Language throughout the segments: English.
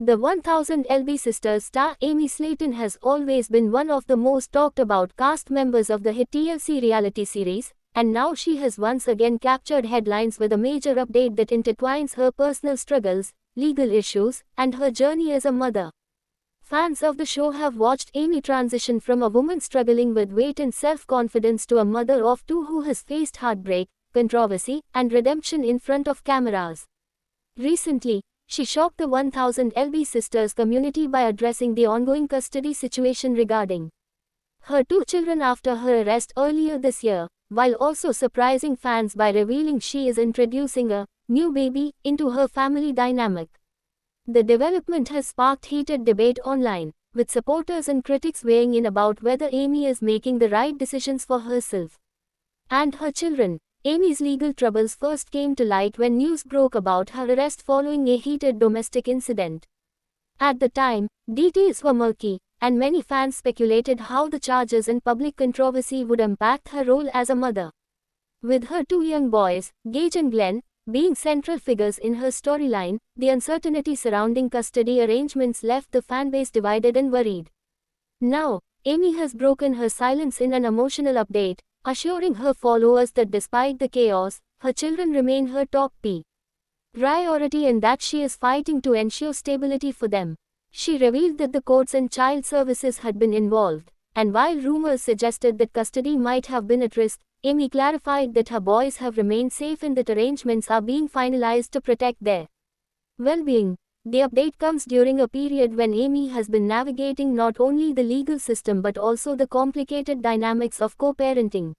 The 1000 LB Sisters star Amy Slayton has always been one of the most talked about cast members of the hit TLC reality series, and now she has once again captured headlines with a major update that intertwines her personal struggles, legal issues, and her journey as a mother. Fans of the show have watched Amy transition from a woman struggling with weight and self-confidence to a mother of two who has faced heartbreak, controversy, and redemption in front of cameras. Recently, she shocked the 1000 LB Sisters community by addressing the ongoing custody situation regarding her two children after her arrest earlier this year, while also surprising fans by revealing she is introducing a new baby into her family dynamic. The development has sparked heated debate online, with supporters and critics weighing in about whether Amy is making the right decisions for herself and her children. Amy's legal troubles first came to light when news broke about her arrest following a heated domestic incident. At the time, details were murky, and many fans speculated how the charges and public controversy would impact her role as a mother. With her two young boys, Gage and Glenn, being central figures in her storyline, the uncertainty surrounding custody arrangements left the fanbase divided and worried. Now, Amy has broken her silence in an emotional update, assuring her followers that despite the chaos, her children remain her top priority and that she is fighting to ensure stability for them. She revealed that the courts and child services had been involved, and while rumors suggested that custody might have been at risk, Amy clarified that her boys have remained safe and that arrangements are being finalized to protect their well-being. The update comes during a period when Amy has been navigating not only the legal system but also the complicated dynamics of co-parenting.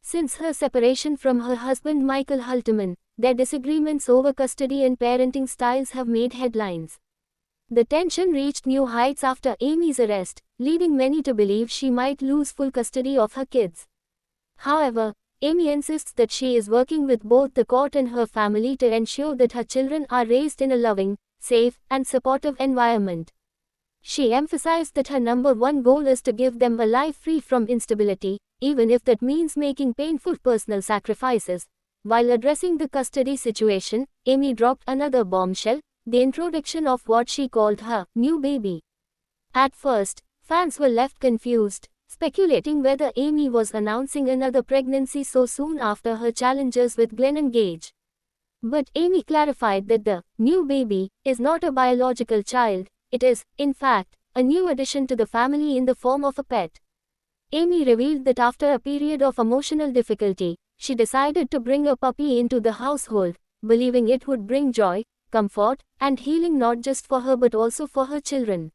Since her separation from her husband Michael Halterman, their disagreements over custody and parenting styles have made headlines. The tension reached new heights after Amy's arrest, leading many to believe she might lose full custody of her kids. However, Amy insists that she is working with both the court and her family to ensure that her children are raised in a loving, safe, and supportive environment. She emphasized that her number one goal is to give them a life free from instability, even if that means making painful personal sacrifices. While addressing the custody situation, Amy dropped another bombshell, the introduction of what she called her new baby. At first, fans were left confused, speculating whether Amy was announcing another pregnancy so soon after her challenges with Glenn and Gage. But Amy clarified that the new baby is not a biological child, it is, in fact, a new addition to the family in the form of a pet. Amy revealed that after a period of emotional difficulty, she decided to bring a puppy into the household, believing it would bring joy, comfort, and healing not just for her but also for her children.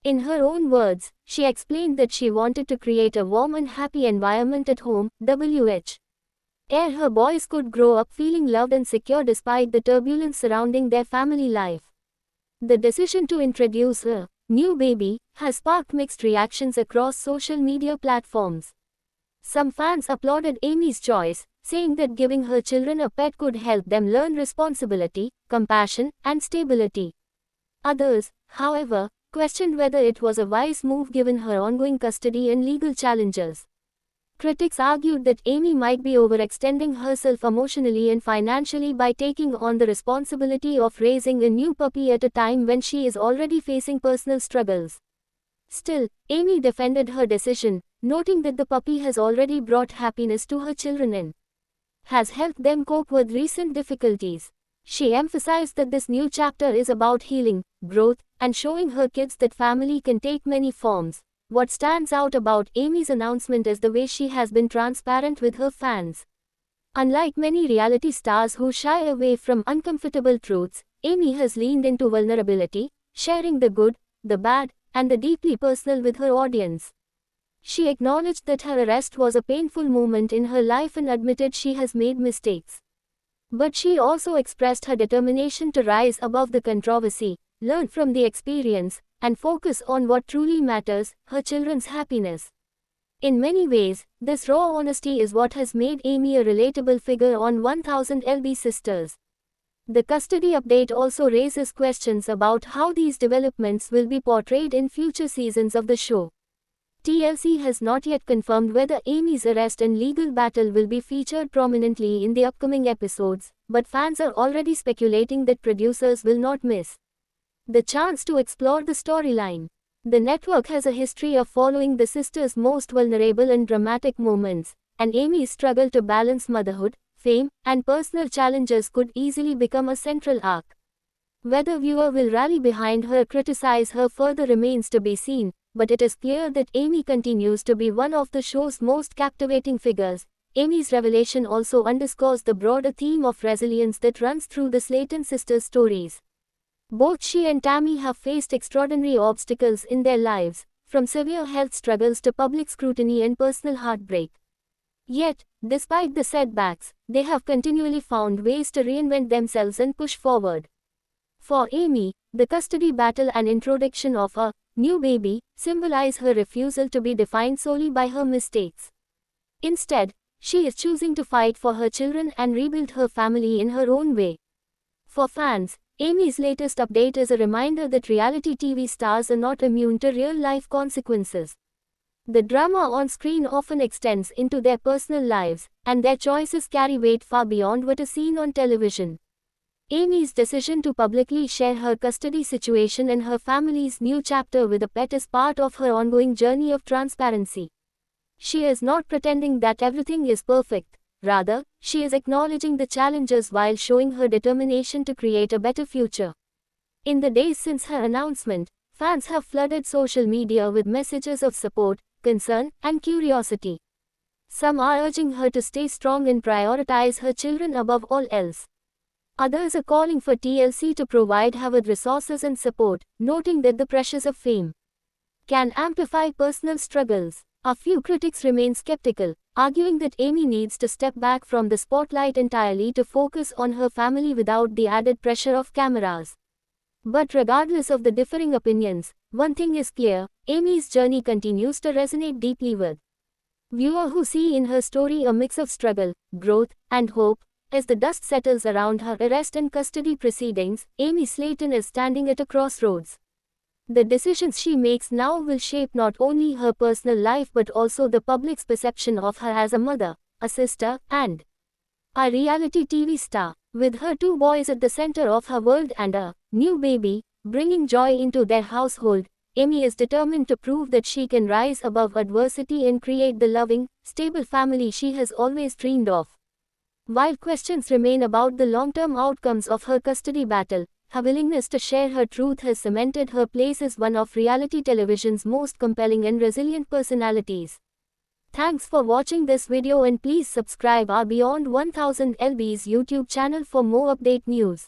In her own words, she explained that she wanted to create a warm and happy environment at home, where her boys could grow up feeling loved and secure despite the turbulence surrounding their family life. The decision to introduce a new baby has sparked mixed reactions across social media platforms. Some fans applauded Amy's choice, saying that giving her children a pet could help them learn responsibility, compassion, and stability. Others, however, questioned whether it was a wise move given her ongoing custody and legal challenges. Critics argued that Amy might be overextending herself emotionally and financially by taking on the responsibility of raising a new puppy at a time when she is already facing personal struggles. Still, Amy defended her decision, noting that the puppy has already brought happiness to her children and has helped them cope with recent difficulties. She emphasized that this new chapter is about healing, growth, and showing her kids that family can take many forms. What stands out about Amy's announcement is the way she has been transparent with her fans. Unlike many reality stars who shy away from uncomfortable truths, Amy has leaned into vulnerability, sharing the good, the bad, and the deeply personal with her audience. She acknowledged that her arrest was a painful moment in her life and admitted she has made mistakes. But she also expressed her determination to rise above the controversy, learn from the experience, and focus on what truly matters, her children's happiness. In many ways, this raw honesty is what has made Amy a relatable figure on 1000 LB Sisters. The custody update also raises questions about how these developments will be portrayed in future seasons of the show. TLC has not yet confirmed whether Amy's arrest and legal battle will be featured prominently in the upcoming episodes, but fans are already speculating that producers will not miss the chance to explore the storyline. The network has a history of following the sisters' most vulnerable and dramatic moments, and Amy's struggle to balance motherhood, fame, and personal challenges could easily become a central arc. Whether viewer will rally behind her or criticize her further remains to be seen, but it is clear that Amy continues to be one of the show's most captivating figures. Amy's revelation also underscores the broader theme of resilience that runs through the Slayton sisters' stories. Both she and Tammy have faced extraordinary obstacles in their lives, from severe health struggles to public scrutiny and personal heartbreak. Yet, despite the setbacks, they have continually found ways to reinvent themselves and push forward. For Amy, the custody battle and introduction of a new baby symbolize her refusal to be defined solely by her mistakes. Instead, she is choosing to fight for her children and rebuild her family in her own way. For fans, Amy's latest update is a reminder that reality TV stars are not immune to real-life consequences. The drama on screen often extends into their personal lives, and their choices carry weight far beyond what is seen on television. Amy's decision to publicly share her custody situation and her family's new chapter with a pet is part of her ongoing journey of transparency. She is not pretending that everything is perfect. Rather, she is acknowledging the challenges while showing her determination to create a better future. In the days since her announcement, fans have flooded social media with messages of support, concern, and curiosity. Some are urging her to stay strong and prioritize her children above all else. Others are calling for TLC to provide her with resources and support, noting that the pressures of fame can amplify personal struggles. A few critics remain skeptical, arguing that Amy needs to step back from the spotlight entirely to focus on her family without the added pressure of cameras. But regardless of the differing opinions, one thing is clear: Amy's journey continues to resonate deeply with viewers who see in her story a mix of struggle, growth, and hope. As the dust settles around her arrest and custody proceedings, Amy Slayton is standing at a crossroads. The decisions she makes now will shape not only her personal life but also the public's perception of her as a mother, a sister, and a reality TV star. With her two boys at the center of her world and a new baby bringing joy into their household, Amy is determined to prove that she can rise above adversity and create the loving, stable family she has always dreamed of. While questions remain about the long-term outcomes of her custody battle, her willingness to share her truth has cemented her place as one of reality television's most compelling and resilient personalities. Thanks for watching this video, and please subscribe our Beyond 1000 LB's YouTube channel for more update news.